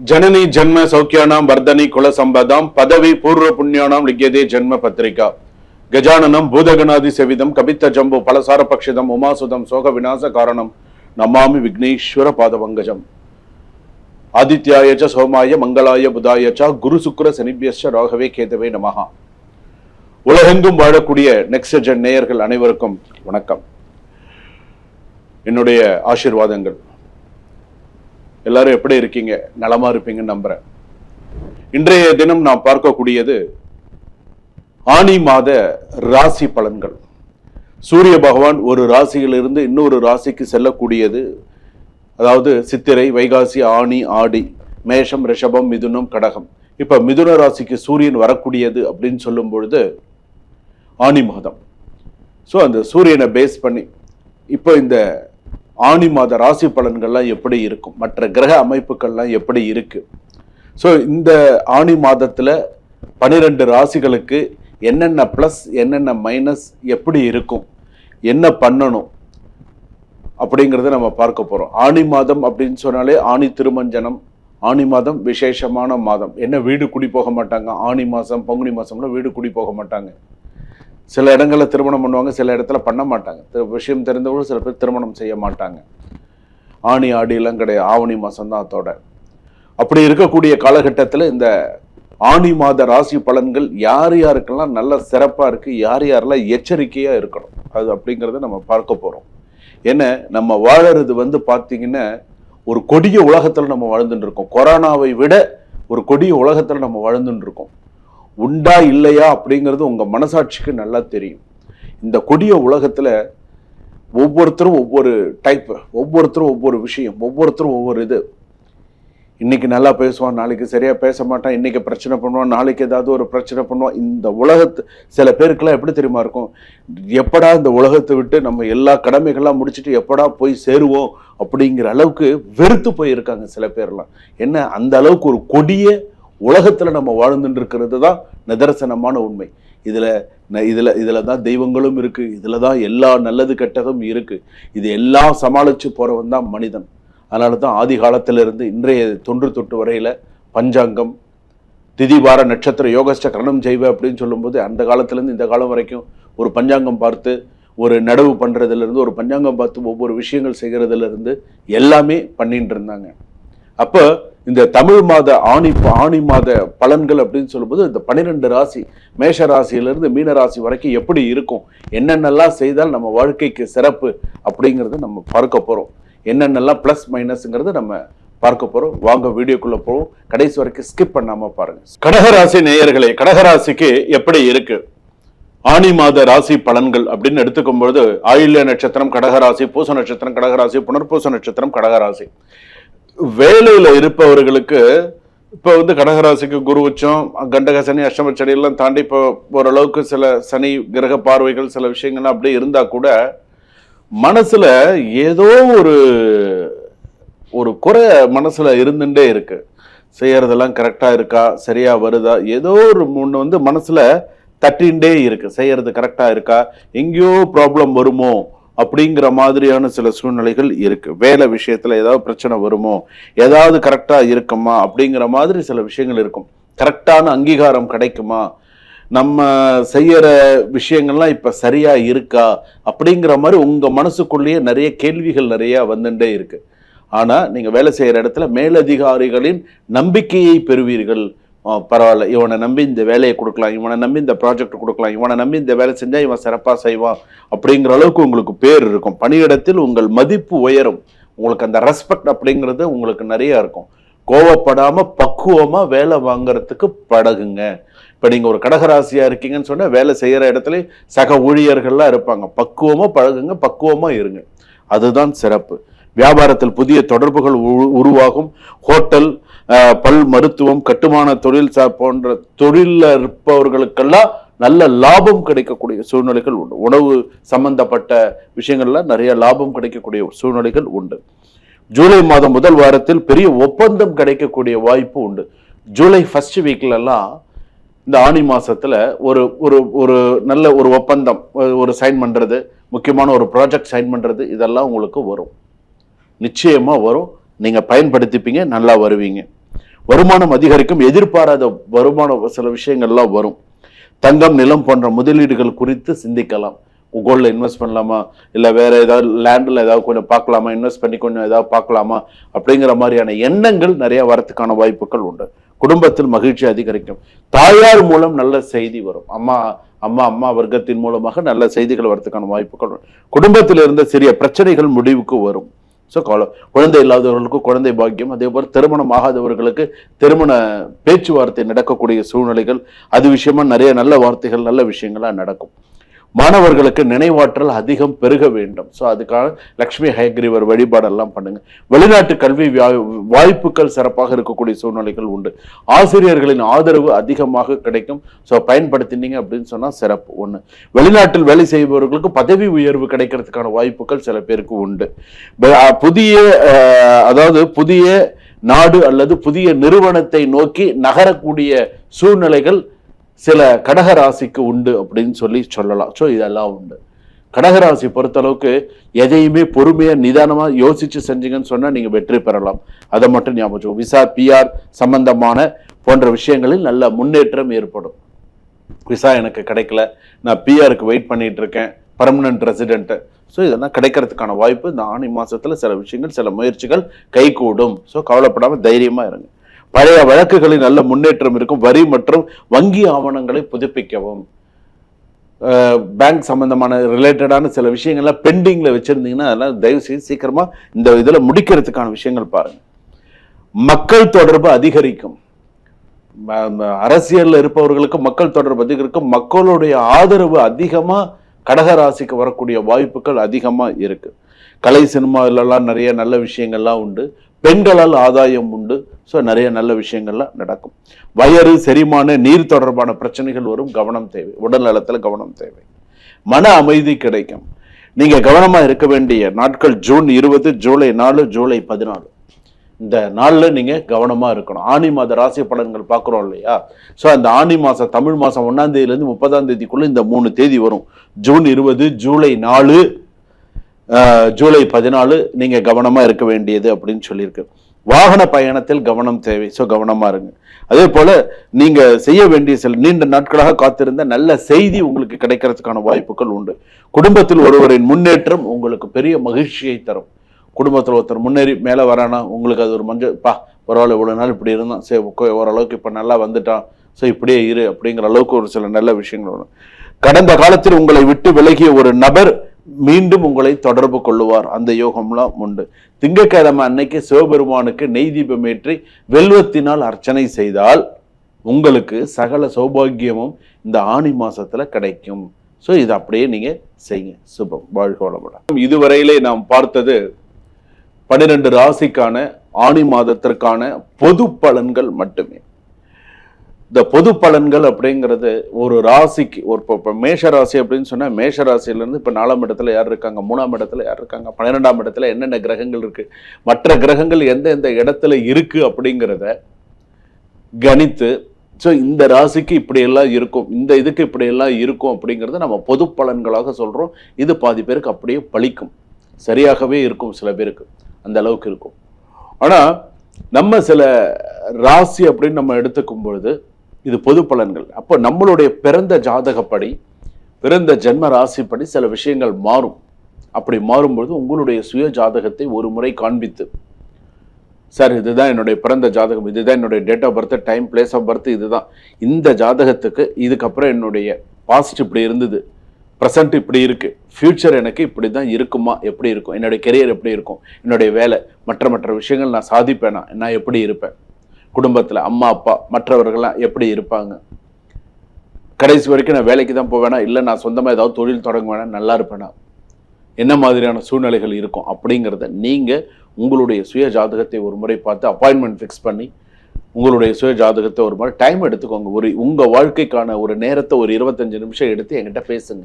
जननी जन्म सौख्यानां वर्धनी कुल संपदां पदवी पूर्व पुण्यानां लिख्यते जन्म पत्रिका गजाननं भूतगणादि सेविदं कवित्त जम्बो फलसार पक्षिदं उमासुदं शोक विनाश कारणं नमामि विघ्नेश्वर पादपङ्कजम् आदित्याय च सोमाय मंगलाय बुधाय च गुरु शुक्र शनिभ्यश्च राघवे केतवे நமஹ. உலகெங்கும் வாழக்கூடிய நெக்ஸ்ட் ஜென் நேயர்கள் அனைவருக்கும் வணக்கம். என்னுடைய ஆசீர்வாதங்கள். எல்லாரும் எப்படி இருக்கீங்க? நலமா இருப்பீங்கன்னு நம்புறேன். இன்றைய தினம் நாம் பார்க்கக்கூடியது ஆனி மாத ராசி பலன்கள். சூரிய பகவான் ஒரு ராசியிலிருந்து இன்னொரு ராசிக்கு செல்லக்கூடியது. அதாவது சித்திரை, வைகாசி, ஆனி, ஆடி, மேஷம், ரிஷபம், மிதுனம், கடகம். இப்ப மிதுன ராசிக்கு சூரியன் வரக்கூடியது அப்படின்னு சொல்லும் பொழுது ஆனி மாதம். ஸோ அந்த சூரியனை பேஸ் பண்ணி இப்போ இந்த ஆனி மாத ராசி பலன்கள்லாம் எப்படி இருக்கும், மற்ற கிரக அமைப்புகள்லாம் எப்படி இருக்கு. ஸோ இந்த ஆனி மாதத்துல 12 ராசிகளுக்கு என்னென்ன பிளஸ் என்னென்ன மைனஸ் எப்படி இருக்கும், என்ன பண்ணணும் அப்படிங்கிறத நம்ம பார்க்க போறோம். ஆனி மாதம் அப்படின்னு சொன்னாலே ஆனி திருமஞ்சனம், ஆனி மாதம் விசேஷமான மாதம். என்ன வீடு குடி போக மாட்டாங்க. ஆனி மாதம் பங்குனி மாதம்ல வீடு குடி போக மாட்டாங்க. சில இடங்களில் திருமணம் பண்ணுவாங்க, சில இடத்துல பண்ண மாட்டாங்க. விஷயம் தெரிந்தவங்களும் சில பேர் திருமணம் செய்ய மாட்டாங்க. ஆனி ஆடியெல்லாம் கிடையாது, ஆவணி மாதம் தான் அதோட. அப்படி இருக்கக்கூடிய காலகட்டத்தில் இந்த ஆனி மாத ராசி பலன்கள் யார் யாருக்கெல்லாம் நல்ல சிறப்பாக இருக்கு, யார் யாரெல்லாம் எச்சரிக்கையாக இருக்கணும் அது அப்படிங்கிறத நம்ம பார்க்க போகிறோம். ஏன்னா நம்ம வாழறது பார்த்தீங்கன்னா ஒரு கொடிய உலகத்தில் நம்ம வாழ்ந்துட்டு இருக்கோம். கொரோனாவை விட ஒரு கொடிய உலகத்தில் நம்ம வாழ்ந்துட்டு இருக்கோம். உண்டா இல்லையா அப்படிங்கிறது உங்க மனசாட்சிக்கு நல்லா தெரியும். இந்த கொடிய உலகத்துல ஒவ்வொருத்தரும் ஒவ்வொரு டைப், ஒவ்வொருத்தரும் ஒவ்வொரு விஷயம், ஒவ்வொருத்தரும் ஒவ்வொரு இது. இன்னைக்கு நல்லா பேசுவான், நாளைக்கு சரியா பேச மாட்டான், இன்னைக்கு பிரச்சனை பண்ணுவான், நாளைக்கு ஏதாவது ஒரு பிரச்சனை பண்ணுவான். இந்த உலகத்து சில பேருக்கெல்லாம் எப்படி தெரியுமா இருக்கும், எப்படா இந்த உலகத்தை விட்டு நம்ம எல்லா கடமைகள்லாம் முடிச்சுட்டு எப்படா போய் சேருவோம் அப்படிங்கிற அளவுக்கு வெறுத்து போயிருக்காங்க சில பேர்லாம். என்ன அந்த அளவுக்கு ஒரு கொடிய உலகத்துல நம்ம வாழ்ந்துட்டு இருக்கிறது தான் நிதர்சனமான உண்மை. இதுல தான் தெய்வங்களும் இருக்கு, இதுலதான் எல்லா நல்லது கெட்டதும் இருக்கு. இது எல்லாம் சமாளிச்சு போறவன் தான் மனிதன். அதனாலதான் ஆதி காலத்திலிருந்து இன்றைய தொன்று தொட்டு வரையில பஞ்சாங்கம், திதி வார நட்சத்திர யோகஸ்ட கரணம் செய்வ அப்படின்னு சொல்லும்போது அந்த காலத்துல இருந்து இந்த காலம் வரைக்கும் ஒரு பஞ்சாங்கம் பார்த்து ஒரு நடவு பண்றதுல இருந்து, ஒரு பஞ்சாங்கம் பார்த்து ஒவ்வொரு விஷயங்கள் செய்யறதுல இருந்து எல்லாமே பண்ணிட்டு இருந்தாங்க. அப்ப இந்த தமிழ் மாத ஆணி மாத பலன்கள் அப்படின்னு சொல்லும்போது இந்த 12 ராசி, மேஷ ராசியிலிருந்து மீன ராசி வரைக்கும் எப்படி இருக்கும், என்னென்னலாம் செய்தால் நம்ம வாழ்க்கைக்கு சிறப்பு அப்படிங்கிறத நம்ம பார்க்க போறோம். என்னென்னலாம் பிளஸ் மைனஸ்ங்கிறத நம்ம பார்க்க போறோம். வாங்க வீடியோக்குள்ள போவோம். கடைசி வரைக்கும் ஸ்கிப் பண்ணாம பாருங்க. கடகராசி நேயர்களே, கடகராசிக்கு எப்படி இருக்கு ஆனி மாத ராசி பலன்கள் அப்படின்னு எடுத்துக்கும் பொழுது ஆயில்ய நட்சத்திரம் கடகராசி, பூச நட்சத்திரம் கடகராசி, புனர்பூச நட்சத்திரம் கடகராசி. வேலையில இருப்பவர்களுக்கு இப்ப கடகராசிக்கு குரு உச்சம், கண்டக சனி, அஷ்டம சனி எல்லாம் தாண்டி இப்போ ஓரளவுக்கு சில சனி கிரக பார்வைகள் சில விஷயங்கள்லாம் அப்படியே இருந்தா கூட மனசுல ஏதோ ஒரு குறை மனசுல இருந்துட்டே இருக்கு. செய்யறதெல்லாம் கரெக்டா இருக்கா, சரியா வருதா, ஏதோ ஒரு முன்ன மனசுல தட்டின்ண்டே இருக்கு. செய்யறது கரெக்டா இருக்கா, எங்கேயோ ப்ராப்ளம் வருமோ அப்படிங்கிற மாதிரியான சில சூழ்நிலைகள் இருக்கு. வேலை விஷயத்துல ஏதாவது பிரச்சனை வருமோ, ஏதாவது கரெக்டா இருக்குமா அப்படிங்கிற மாதிரி சில விஷயங்கள் இருக்கும். கரெக்டான அங்கீகாரம் கிடைக்குமா, நம்ம செய்யற விஷயங்கள்லாம் இப்ப சரியா இருக்கா அப்படிங்கிற மாதிரி உங்க மனசுக்குள்ளேயே நிறைய கேள்விகள் நிறைய வந்துட்டே இருக்கு. ஆனா நீங்க வேலை செய்யற இடத்துல மேலதிகாரிகளின் நம்பிக்கையை பெறுவீர்கள். பரவாயில்ல, இவனை நம்பி இந்த வேலையை கொடுக்கலாம், இவனை நம்பி இந்த ப்ராஜெக்ட் கொடுக்கலாம், இவனை நம்பி இந்த வேலை செஞ்சா இவன் சிறப்பா செய்வான் அப்படிங்கிற அளவுக்கு உங்களுக்கு பேர் இருக்கும். பணியிடத்தில் உங்கள் மதிப்பு உயரும். உங்களுக்கு அந்த ரெஸ்பெக்ட் அப்படிங்கிறது உங்களுக்கு நிறைய இருக்கும். கோவப்படாம பக்குவமா வேலை வாங்கறதுக்கு பழகுங்க. இப்ப நீங்க ஒரு கடகராசியா இருக்கீங்கன்னு சொன்னா வேலை செய்யற இடத்துல சக ஊழியர்கள்லாம் இருப்பாங்க. பக்குவமா பழகுங்க, பக்குவமா இருங்க, அதுதான் சிறப்பு. வியாபாரத்தில் புதிய தொடர்புகள் உருவாகும். ஹோட்டல், பல் மருத்துவம், கட்டுமான தொழில் போன்ற தொழில இருப்பவர்களுக்கெல்லாம் நல்ல லாபம் கிடைக்கக்கூடிய சூழ்நிலைகள் உண்டு. உணவு சம்பந்தப்பட்ட விஷயங்கள்ல நிறைய லாபம் கிடைக்கக்கூடிய சூழ்நிலைகள் உண்டு. ஜூலை மாதம் முதல் வாரத்தில் பெரிய ஒப்பந்தம் கிடைக்கக்கூடிய வாய்ப்பு உண்டு. ஜூலை ஃபர்ஸ்ட் வீக்ல எல்லாம் இந்த ஆனி மாசத்துல ஒரு நல்ல ஒரு ஒப்பந்தம் ஒரு சைன் பண்றது, முக்கியமான ஒரு ப்ராஜெக்ட் சைன் பண்றது, இதெல்லாம் உங்களுக்கு வரும், நிச்சயமா வரும். நீங்க பயன்படுத்திப்பீங்க, நல்லா வருவீங்க. வருமானம் அதிகரிக்கும், எதிர்பாராத வருமானம் சில விஷயங்கள்லாம் வரும். தங்கம், நிலம் போன்ற முதலீடுகள் குறித்து சிந்திக்கலாம். கோல்டில் இன்வெஸ்ட் பண்ணலாமா, இல்லை வேற ஏதாவது லேண்டில் ஏதாவது கொஞ்சம் பார்க்கலாமா, இன்வெஸ்ட் பண்ணி கொஞ்சம் ஏதாவது பார்க்கலாமா அப்படிங்கிற மாதிரியான எண்ணங்கள் நிறைய வரத்துக்கான வாய்ப்புகள் உண்டு. குடும்பத்தில் மகிழ்ச்சி அதிகரிக்கும். தாயார் மூலம் நல்ல செய்தி வரும். அம்மா அம்மா அம்மா வர்க்கத்தின் மூலமாக நல்ல செய்திகள் வரத்துக்கான வாய்ப்புகள் வரும். குடும்பத்தில் இருந்த சிறிய பிரச்சனைகள் முடிவுக்கு வரும். ஸோ குழந்தை இல்லாதவர்களுக்கு குழந்தை பாக்கியம், அதே போல் திருமணம் ஆகாதவர்களுக்கு திருமண பேச்சுவார்த்தை நடக்கக்கூடிய சூழ்நிலைகள், அது விஷயமா நிறைய நல்ல வார்த்தைகள் நல்ல விஷயங்களா நடக்கும். மாணவர்களுக்கு நினைவாற்றல் அதிகம் பெருக வேண்டும். ஸோ அதுக்காக லக்ஷ்மி ஹயக்ரீவர் வழிபாடெல்லாம் பண்ணுங்க. வெளிநாட்டு கல்வி வாய்ப்புகள் சிறப்பாக இருக்கக்கூடிய சூழ்நிலைகள் உண்டு. ஆசிரியர்களின் ஆதரவு அதிகமாக கிடைக்கும். ஸோ பயன்படுத்தினீங்க அப்படின்னு சொன்னா சிறப்பு. ஒண்ணு, வெளிநாட்டில் வேலை செய்பவர்களுக்கு பதவி உயர்வு கிடைக்கிறதுக்கான வாய்ப்புகள் சில பேருக்கு உண்டு. புதிய நாடு அல்லது புதிய நிறுவனத்தை நோக்கி நகரக்கூடிய சூழ்நிலைகள் சில கடகராசிக்கு உண்டு அப்படின்னு சொல்லலாம். ஸோ இதெல்லாம் உண்டு. கடகராசி பொறுத்தளவுக்கு எதையுமே பொறுமையா நிதானமா யோசிச்சு செஞ்சீங்கன்னு சொன்னா நீங்க வெற்றி பெறலாம். அதை மட்டும் ஞாபகம். விசா, பிஆர் சம்பந்தமான போன்ற விஷயங்களில் நல்ல முன்னேற்றம் ஏற்படும். விசா எனக்கு கிடைக்கல, நான் பிஆருக்கு வெயிட் பண்ணிட்டு இருக்கேன், பர்மனன்ட் ரெசிடென்ட். ஸோ இதெல்லாம் கிடைக்கிறதுக்கான வாய்ப்பு இந்த ஆனி மாசத்துல சில விஷயங்கள் சில முயற்சிகள் கைகூடும். ஸோ கவலைப்படாம தைரியமா இருங்க. பழைய வழக்குகளில் நல்ல முன்னேற்றம் இருக்கும். வரி மற்றும் வங்கி ஆவணங்களை புதுப்பிக்கவும், பேங்க் சம்பந்தமான ரிலேட்டடான சில விஷயங்கள்லாம் பெண்டிங்ல வச்சிருந்தீங்கன்னா அதெல்லாம் தயவு செய்து சீக்கிரமா இந்த இதுல முடிக்கிறதுக்கான விஷயங்கள் பாருங்க. மக்கள் தொடர்பு அதிகரிக்கும். அரசியல்ல இருப்பவர்களுக்கு மக்கள் தொடர்பு அதிகரிக்கும். மக்களுடைய ஆதரவு அதிகமா கடகராசிக்கு வரக்கூடிய வாய்ப்புகள் அதிகமா இருக்கு. கலை சினிமாவிலெல்லாம் நிறைய நல்ல விஷயங்கள்லாம் உண்டு. பெண்களால் ஆதாயம் உண்டு. ஸோ நிறைய நல்ல விஷயங்கள்லாம் நடக்கும். வயிறு, செரிமான, நீர் தொடர்பான பிரச்சனைகள் வரும். கவனம் தேவை. உடல் நலத்துல கவனம் தேவை. மன அமைதி கிடைக்கும். நீங்க கவனமா இருக்க வேண்டிய நாட்கள் ஜூன் 20, ஜூலை 4, ஜூலை 14. இந்த நாள்ல நீங்க கவனமா இருக்கணும். ஆனி மாத ராசி பலன்கள் பார்க்கிறோம் இல்லையா? ஸோ அந்த ஆனி மாசம் தமிழ் மாசம் 1ஆம் தேதியிலிருந்து 30ஆம் தேதிக்குள்ள இந்த 3 தேதி வரும். ஜூன் 20, ஜூலை 4, ஜூலை 14 நீங்க கவனமா இருக்க வேண்டியது அப்படின்னு சொல்லியிருக்கு. வாகன பயணத்தில் கவனம் தேவை. ஸோ கவனமா இருங்க. அதே போல நீங்க செய்ய வேண்டிய சில நீண்ட நாட்களாக காத்திருந்த நல்ல செய்தி உங்களுக்கு கிடைக்கிறதுக்கான வாய்ப்புகள் உண்டு. குடும்பத்தில் ஒருவரின் முன்னேற்றம் உங்களுக்கு பெரிய மகிழ்ச்சியை தரும். குடும்பத்தில் ஒருத்தர் முன்னேறி மேலே வரானா உங்களுக்கு அது ஒரு பரவாயில்ல, இவ்வளவு நாள் இப்படி இருந்தான், சரி ஓரளவுக்கு இப்ப நல்லா வந்துட்டான், ஸோ இப்படியே இரு அப்படிங்கிற அளவுக்கு ஒரு சில நல்ல விஷயங்கள் வரும். கடந்த காலத்தில் உங்களை விட்டு விலகிய ஒரு நபர் மீண்டும் உங்களை தொடர்பு கொள்ளுவார். அந்த யோகம்லாம் உண்டு. திங்கட்கிழமை அன்னைக்கு சிவபெருமானுக்கு நெய் தீபம் ஏற்றி வெல்வத்தினால் அர்ச்சனை செய்தால் உங்களுக்கு சகல சௌபாகியமும் இந்த ஆனி மாசத்துல கிடைக்கும். ஸோ இது அப்படியே நீங்க செய்யுங்க. சுபம். வாழ்க வளமுடன். இதுவரையிலே நாம் பார்த்தது 12 ராசிக்கான ஆனி மாதத்திற்கான பொது பலன்கள் மட்டுமே. இந்த பொது பலன்கள் அப்படிங்கிறது ஒரு ராசிக்கு ஒரு மேஷ ராசி அப்படின்னு சொன்னா மேஷ ராசியிலிருந்து இப்ப 4ஆம் இடத்துல யார் இருக்காங்க, 3ஆம் இடத்துல யார் இருக்காங்க, 12ஆம் இடத்துல என்னென்ன கிரகங்கள் இருக்கு, மற்ற கிரகங்கள் எந்த இடத்துல இருக்கு அப்படிங்கிறத கணித்து ஸோ இந்த ராசிக்கு இப்படி எல்லாம் இருக்கும், இந்த இதுக்கு இப்படி எல்லாம் இருக்கும் அப்படிங்கிறத நம்ம பொது பலன்களாக சொல்றோம். இது பாதி பேருக்கு அப்படியே பலிக்கும், சரியாகவே இருக்கும், சில பேருக்கு அந்த அளவுக்கு இருக்கும். ஆனா நம்ம சில ராசி அப்படின்னு நம்ம எடுத்துக்கும் பொழுது இது பொது பலன்கள். அப்போ நம்மளுடைய பிறந்த ஜாதகப்படி பிறந்த ஜென்ம ராசிப்படி சில விஷயங்கள் மாறும். அப்படி மாறும்பொழுது உங்களுடைய சுய ஜாதகத்தை ஒரு முறை காண்பித்து, சார் இதுதான் என்னுடைய பிறந்த ஜாதகம், இதுதான் என்னுடைய date of birth, time, place of birth, இதுதான் இந்த ஜாதகத்துக்கு இதுக்கப்புறம் என்னுடைய பாஸ்ட் இப்படி இருந்தது, ப்ரெசன்ட் இப்படி இருக்கு, ஃபியூச்சர் எனக்கு இப்படி தான் இருக்குமா, எப்படி இருக்கும், என்னுடைய கெரியர் எப்படி இருக்கும், என்னுடைய வேலை மற்ற விஷயங்கள் நான் சாதிப்பேனா, நான் எப்படி இருப்பேன், குடும்பத்தில் அம்மா அப்பா மற்றவர்கள்லாம் எப்படி இருப்பாங்க, கடைசி வரைக்கும் நான் வேலைக்கு தான் போவேனா, இல்லை நான் சொந்தமாக ஏதாவது தொழில் தொடங்குவேனா, நல்லா இருப்பேனா, என்ன மாதிரியான சூழ்நிலைகள் இருக்கும் அப்படிங்கிறத நீங்கள் உங்களுடைய சுய ஜாதகத்தை ஒரு முறை பார்த்து அப்பாயின்மெண்ட் ஃபிக்ஸ் பண்ணி உங்களுடைய சுய ஜாதகத்தை ஒரு முறை டைம் எடுத்துக்கோங்க. உங்கள் வாழ்க்கைக்கான ஒரு நேரத்தை ஒரு 25 நிமிஷம் எடுத்து என்கிட்ட பேசுங்க.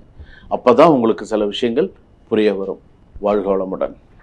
அப்போ தான் உங்களுக்கு சில விஷயங்கள் புரிய வரும். வாழ்க வளமுடன்.